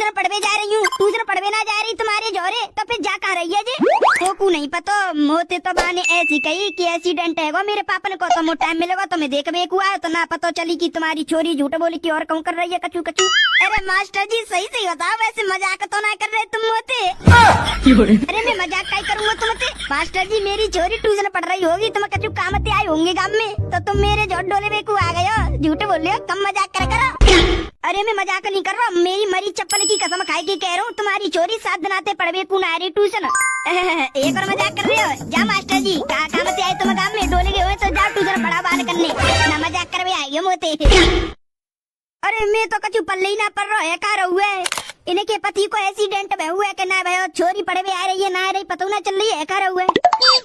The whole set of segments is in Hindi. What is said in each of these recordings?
ट्यूशन पढ़वे जा रही हूँ। ट्यूशन पढ़वे ना जा रही तुम्हारे जोरे तो फिर जा कहाँ रही है जी? को नहीं पता मोते तो बाने ऐसी कही कि एक्सीडेंट है मेरे पापा ने को तो टाइम मिलेगा तो मैं देख बेक हुआ तो ना पता चली कि तुम्हारी छोरी झूठ बोली की और कहूँ कर रही है कचू कचू। अरे मास्टर जी सही सही बताओ, वैसे मजाक तो ना कर रहे तुम मोते? अरे मैं मजाक क्या करूँगा तुमसे? मास्टर जी मेरी छोरी ट्यूशन पढ़ रही होगी, तुम कचू काम आए होंगे गाँव में तो तुम मेरे जोड़ डोले बेकू आ गए हो, झूठ बोल रहे हो, कम मजाक करो। अरे मैं मजाक नहीं कर रहा, मेरी मरी चप्पल की कसम खाई के कह रहा हूँ, तुम्हारी छोरी 7 दिन आते पढ़वे को ना रही ट्यूशन। एक और मजाक कर रहे हो? जा मास्टर जी कहा काम से आए तुम गाँव में डोले गए हो तो जा ट्यूशन पढ़ा बाल करने, ना मजाक करवे आइए मोते। अरे मैं तो कचू पल्ले ही ना पड़ रहा है, कहा हुआ है इनके पति को एक्सीडेंट में हुआ है कि ना भाई छोरी पढ़वे आ रही है ना आ रही पता ना चल रही है, कहा हुआ है।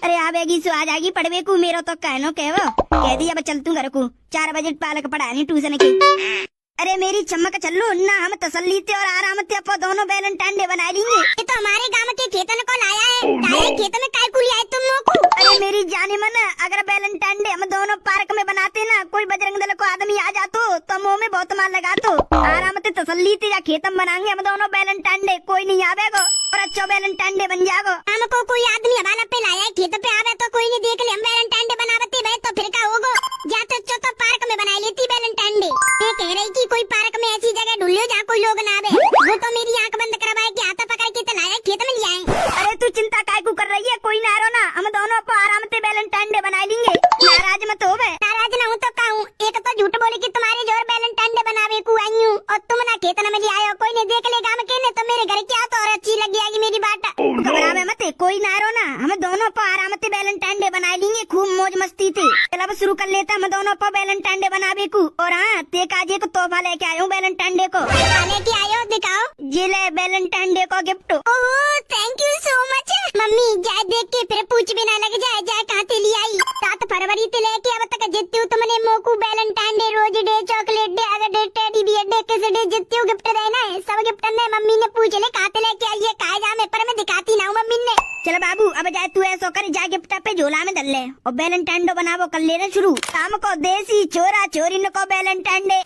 अरे आवेगी सो आ जाएगी पढ़वे को, मेरा तो कहनो कह दी अब चल तू घर को 4 बजे पालक पढ़ानी ट्यूशन की। अरे मेरी चमक चलो ना, हम तसल्ली थे और आराम थे अपो दोनों वैलेंटाइन डे बना लेंगे। ये तो हमारे गांव के खेतन को लाया है, खेत में काय कुल आए तुम लोग को? अरे मेरी जाने मन, अगर वैलेंटाइन डे हम दोनों पार्क में बनाते ना, कोई बजरंग दल को आदमी आ जातो तो मुँह में बहुत मार लगा तो आराम से तसल्ली थे या खेत में बनाएंगे हम दोनों वैलेंटाइन डे, कोई नहीं आवेगा और अच्छा वैलेंटाइन डे बन जाएगा। हमको कोई आदमी हमारा पे लाया खेत पे आवे तो कोई नहीं देख ले हम वैलेंटाइन डे बनावते भाई तो फिर क्या होगा? जाते तो पार्क में बना लेती वैलेंटाइन डे। ये कह रही की कोई पार्क में ऐसी जगह ढूंढ जहाँ कोई लोग ना आवे, वो तो मेरी आंख बंद करवाए कि हाथ पकड़ के लाया खेत में ले आए। अरे तू चिंता काय को कर रही है, कोई ना रो ना, हम दोनों को आराम से वैलेंटाइन डे बना लेंगे। नाराज मत हो बे। नाराज ना हूँ तो कहूँ, एक तो झूठ बोले कि तुम्हारे जोर वैलेंटाइन डे बनावे को आई हूँ और तुम ना खेत में ले आए हो, कोई नहीं देख लेगा हम कहने तो मेरे घर क्या तो और अच्छी लग जाएगी मेरी बात। घबरावे मत, कोई ना रो ना, हम दोनों को आराम से वैलेंटाइन डे बना लेंगे, खूब मौज मस्ती थी। चल अब शुरू कर लेता हम दोनों को वैलेंटाइन डे बनावे को। और हाँ ते काज एक तोहफा लेके आया हूँ वैलेंटाइन डे को। लेके आयो दिखाओ, ये ले वैलेंटाइन डे को gift. Oh thank you so much mummy, जाए देख के फिर पूछ भी ना लग जाए जाए कहाँ से ले आई। 7 फरवरी से लेके अब तक जितती हूँ तुमने मोकू Valentine day, rose day, chocolate day, अगर day, teddy bear day, kiss day जितती हूँ गिफ्ट देना है, सब गिफ्ट ने मम्मी ने पूछ ले कहाँ से लेके आई है, कहा जा मैं पर मैं दिखाती ना हूँ मम्मी ने। चलो बाबू अब जाए तू ऐसा कर, जा गिफ्ट पे झोला में डल ले और वैलेंटाइन डे बनावो कर लेना शुरू। शाम को देसी छोरा छोरी को वैलेंटाइन डे।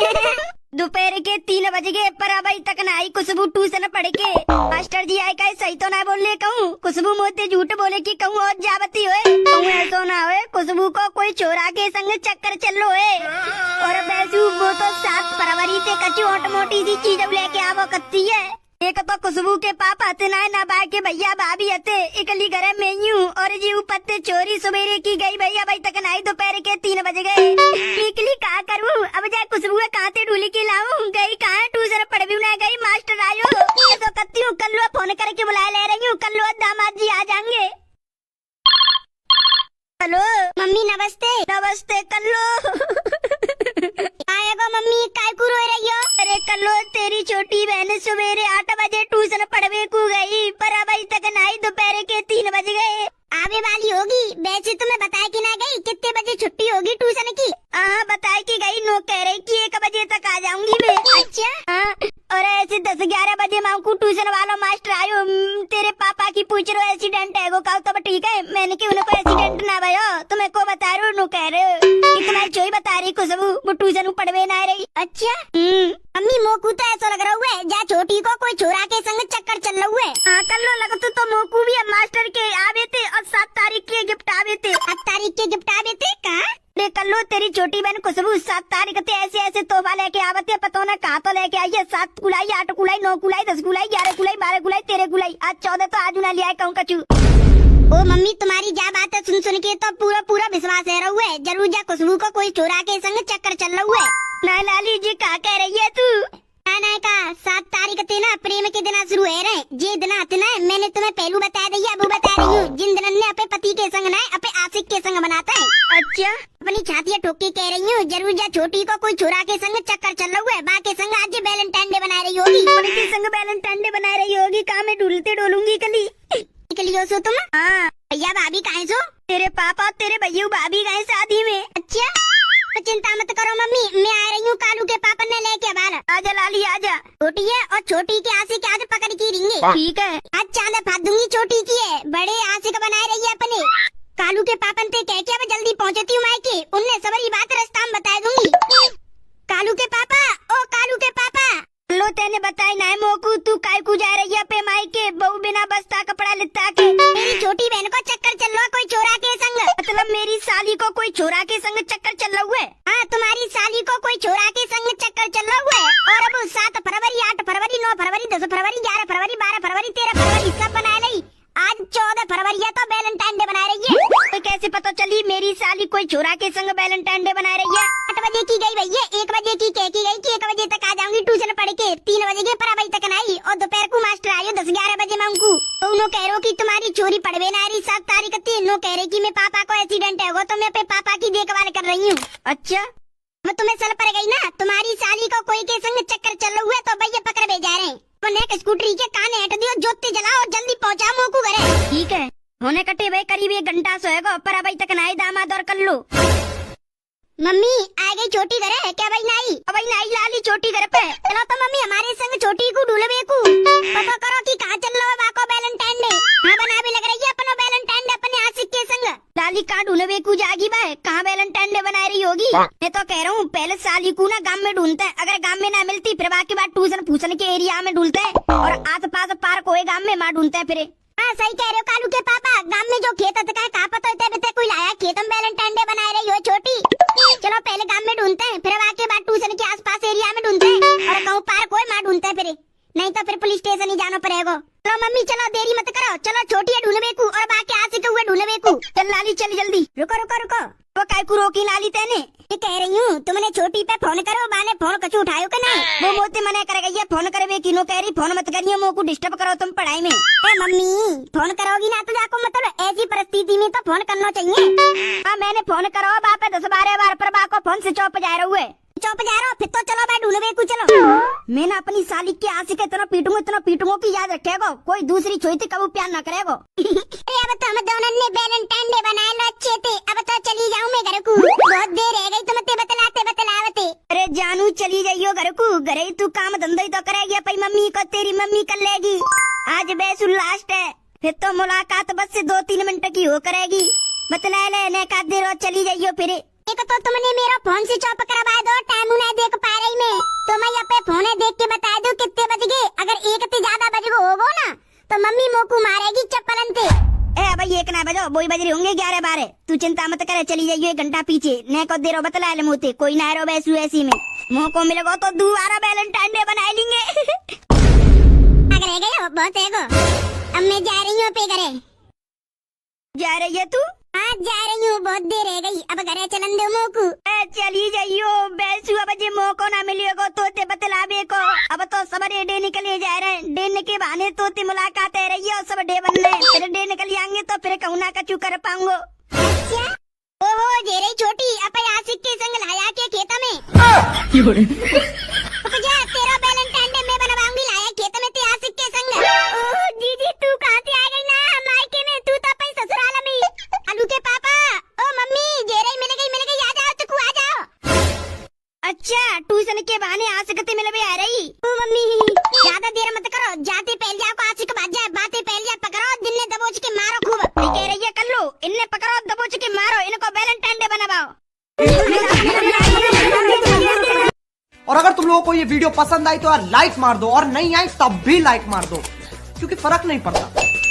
दोपहर के 3 बज गए पर अभी तक ना आई खुशबू ट्यूशन पढ़ के। मास्टर जी आए का सही तो ना बोले कहूँ, खुशबू मोते झूठ बोले कि कहूँ और जावती हुए कहूँ ऐसा ना हुए, खुशबू को कोई छोरा के संग चक्कर चल रो है। और वैसे वो तो 7 फरवरी से कच्ची मोटी मोटी सी चीज लेके आवो करती है। एक तो खुशबू के पापा थे ना बा के भैया भाभी हते इकली घर में यूं और जी पत्ते चोरी सवेरे की गई भैया भाई तक नहीं, दोपहर के 3 बज गए। इकली कहा करूँ अब जाए खुशबू कहाँ से ढूंढ के लाऊं, गई कहाँ ट्यूशन पढ़ भी ना गई, मास्टर आयो तो करती हूँ कल फोन करके बुला ले रही हूँ, कल दामाद जी आ जाएंगे। हेलो मम्मी नमस्ते। नमस्ते कल्लो। आएगा मम्मी काय को रो रही हो? अरे कल्लो तेरी छोटी बहन सवेरे 8 बजे ट्यूशन पढ़वे को गई पर अभी तक नहीं, दोपहर के 3 बज गए। आवे वाली होगी, वैसे तुम्हें बताया कि ना गई कितने बजे छुट्टी होगी ट्यूशन की? हाँ बताया कि गई, नो कह रही कि 1 बजे तक आ जाऊंगी मैं। अच्छा हाँ, और ऐसे 10-11 बजे माँ को ट्यूशन वाला मास्टर आयो, तेरे पापा की पूछ रहे एक्सीडेंट है वो कहो तो ठीक है, मैंने कि उनको एक्सीडेंट ना भयो तुम्हें को बता रहे हो, नो कह रहे हो तुम्हारी चोई बता रही खुशबू वो ट्यूशन पढ़वे ना रही। अच्छा मम्मी मोकू तो ऐसा लग रहा है जा छोटी को कोई छोरा के संग चक्कर चल रहा है। हाँ कर लो लगता तो मोकू भी मास्टर के आवे थे और 7 तारीख के गिफ्ट आवे थे। 7 तारीख के गिफ्ट आवे थे कहा? कर लो तेरी छोटी बहन खुशबू 7 तारीख थे ऐसे ऐसे तोहफा लेके आवते, पता ना कहा तो लेके आई है, 7 कुलाई 8 कुलाई 9 कुलाई 10 कुलाई 11 कुलाई 12 कुलाई 13 कुलाई, आज 14 तो आज ना लिया कहूँ कचू। ओ मम्मी तुम्हारी जा बात है सुन के तो पूरा विश्वास है रहा है, जरूर जा खुशबू को कोई छोरा के संग चक्कर चल रहा है। ना लाली जी कहा कह रही है तू? ना का 7 तारीख थे ना प्रेम के दिन शुरू है रहे, जे दिन आते ना मैंने तुम्हें पहलू बता दिया अब बता रही हूँ, जिन दिन ने अपने पति के संग ना अपने आशिक के संग बनाता है। अच्छा अपनी छातियाँ ठोक के कह रही हूँ, जरूर जा छोटी को कोई छोरा के संग चक्कर चल रहा है, बा के संग आज वैलेंटाइन डे बना रही होगी, के संग वैलेंटाइन डे बना रही होगी, कहाँ मैं ढूंढते डोलूंगी कली हो सो तुम? हाँ भैया भाभी कहाँ सो? तेरे पापा और तेरे भैया भाभी गए शादी में। अच्छा तो चिंता मत करो मम्मी, मैं आ रही हूँ, कालू के पापा ने लेके बाहर। आजा लाली आजा, छोटी है और छोटी के आशिक आज पकड़ के रहेंगे। ठीक है आज चांद फाड़ दूंगी, छोटी की है बड़े आशिक बनाए रही है अपने। कालू के पापा ने कह के अब जल्दी पहुँचती हूँ मायके, उनने सबरी बात रास्ता में बता दूंगी। कालू के पापा, ओ कालू के पापा लो तेने बताई ना मोकू, तू काय को जा रही है पे माई के बहू बिना बस्ता कपड़ा लिता के। मेरी छोटी बहन को चक्कर चल रहा कोई चोरा के संग। मतलब मेरी साली को कोई चोरा के संग चक्कर चल रहा हुआ है। हाँ, तुम्हारी साली को कोई चोरा के संग चक्कर चल रहा हुआ है। और अब 7 फरवरी 8 फरवरी 9 फरवरी 10 फरवरी 11 फरवरी 12 फरवरी 13 फरवरी सब बनाए नहीं। आज 14 फरवरी है तो वैलेंटाइन डे बना रही है। तो कैसे पता चली मेरी साली कोई चोरा के संग वैलेंटाइन डे बना रही है? 8 बजे की गई भैया, 1 बजे की कह की गई कि 1 बजे तक आ जाऊंगी ट्यूशन पढ़ के, 3 बजे के पर अभी तक नहीं। और दोपहर को मास्टर आयो 10-11 बजे मांगू। तो उन्होंने कह रहे कि तुम्हारी चोरी पढ़वे ना रही 7 तारीख थी। नो कह रहे कि मैं पापा को एक्सीडेंट है तो मैं अपने पापा की देखभाल कर रही हूँ। अच्छा, मैं तुम्हें सल पड़ गई ना, तुम्हारी साली को कोई के संग चक्कर चल हुआ तो भैया पकड़ भेज जा रहे हैं। स्कूटरी के काने हट दियो, जोते जलाओ और जल्दी पहुंचा मोकू घरे। ठीक है, होने कटे भाई करीब 1 घंटा सोएगा पर अभी तक नाई दामाद और कर लो। मम्मी आ गई छोटी घर है क्या? भाई नाई अभी नाई लाली छोटी घर पे। चलो तो मम्मी हमारे संग छोटी को ढूंढवे को पता करो कि कहाँ चल रहा है वाको वैलेंटाइन डे। हाँ बना भी लग रही है अपनो वैलेंटाइन डे अपने आशिक के संग। लाली कहाँ ढूंढवे को जागी भाई, कहाँ वैलेंटाइन डे बना रही होगी। मैं तो कह रहा हूँ पहले साली को ना गांव में ढूंढते हैं, अगर गांव में ना मिलती फिर बाकी बात ट्यूशन फूसन के एरिया में ढूंढते हैं और आस पास पार्क होए गांव में माँ ढूंढते हैं फिर। हाँ सही कह रहे हो कालू के पापा, गांव में जो खेत का कहाँ पता होता है कोई लाया खेत में वैलेंटाइन डे बना रही हो छोटी। चलो पहले गांव में ढूंढते हैं फिर आके बाद ट्यूशन के आसपास एरिया में ढूंढते हैं और कहूँ पार्क होए माँ ढूंढते हैं फिर, नहीं तो फिर पुलिस स्टेशन ही जाना पड़ेगा। चलो मम्मी चलो देरी मत करो, चलो छोटी है ढूंढवे को और बाकी आशिक हुए ढूंढवे को। चल लाली चल जल्दी। रुको रुको रुको, वो काय को रोकी लाली तेने? ये कह रही हूँ तुमने छोटी पे फोन करो, बाने फोन कछु उठायो का नहीं? वो मोती मना कर गई है फोन करवे की। नो कह रही फोन मत करियो, मोको डिस्टर्ब करो तुम पढ़ाई में। मम्मी फोन करोगी ना तो जाको मतलब ऐसी परिस्थिति में तो फोन करना चाहिए। हाँ मैंने फोन करो बाप 10-12 बार पर बाको फोन से चौप जा रहा है। चौप जा रहा हो फिर तो चलो भाई ढूंढवे को चलो। मैं ना अपनी साली के आशिक इतना पीटूंगा कि याद रखेगा कोई दूसरी छोई कबू प्यार न करेगा। अब तो हम दोनों ने वैलेंटाइन डे बनाए लो अच्छे थे, अब तो चली जाऊँ मैं घर को, बहुत देर रह गई तुम बतलावते। अरे जानू चली जाइयो घर को, घरे तू काम धंधा ही तो करेगी अपनी मम्मी को तेरी मम्मी कर लेगी। आज बेसु लास्ट है फिर तो मुलाकात बस से 2-3 मिनट की हो करेगी। बतला ले का देर चली जाइयो फिर। एक तो तुमने मेरा फोन से चौप करवा दो, टाइम नहीं देख पा रही मैं तो मैं यहाँ पे फोन देख के बता दो कितने बज गए। अगर 1 से ज्यादा बज गए होगो ना तो मम्मी मोकू मारेगी चप्पलन से। ए भाई 1 ना बजो, बोई बज रही होंगे 11-12। तू चिंता मत करे, चली जाइयो 1 घंटा पीछे। न को देरो बतला ले मोते कोई ना रो बैसू ऐसी में मोको मिलेगा तो दोबारा वैलेंटाइन डे बना लेंगे। अगर रह गए बहुत है अब मैं जा रही हूँ पे घरे। जा रही है तू? हाँ जा रही हूँ, बहुत देर रह गई, अब घरे चलन दो मोकू। चली जाइयो बैसू, अब जे मोको ना मिलेगा तो ते बतलावे को। अब तो सब डे निकले जा रहे हैं, डे के बहाने तो ते मुलाकात है रही है और सब डे बनने फिर डे निकल आएंगे तो फिर कहूँ ना कचू कर पाऊंगो। अच्छा ओहो जे रही छोटी अपने आशिक के संग लाया के खेत में। तेरा वैलेंटाइन डे मैं बनवाऊंगी लाया खेत में ते आशिक के संग। ओह दीदी तू कहाँ से आ गई ना मायके में, तू तो अपने ससुराल में। आलू के पापा ओ मम्मी जेरे मिल गई आ जाओ चकू आ जाओ। अच्छा ट्यूशन के बहाने आशिक मिल भी आ रही। ओ मम्मी ज्यादा देर मत करो, जाते पहल जाओ आशिक बाजा बातें पहल जा पकड़ो दिन ने दबोच के मारो खूब। कह रही है कर लो इन्हें पकड़ो दबोच के मारो, इनको वैलेंटाइन डे बनाओ। और अगर तुम लोगों को ये वीडियो पसंद आई तो यार लाइक मार दो और नहीं आई तब भी लाइक मार दो, क्योंकि फर्क नहीं पड़ता,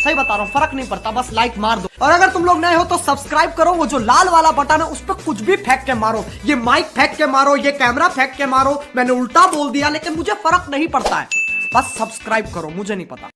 सही बता रहा हूँ फर्क नहीं पड़ता, बस लाइक मार दो। और अगर तुम लोग नए हो तो सब्सक्राइब करो, वो जो लाल वाला बटन है उस पर कुछ भी फेंक के मारो, ये माइक फेंक के मारो, ये कैमरा फेंक के मारो, मैंने उल्टा बोल दिया लेकिन मुझे फर्क नहीं पड़ता है, बस सब्सक्राइब करो, मुझे नहीं पता।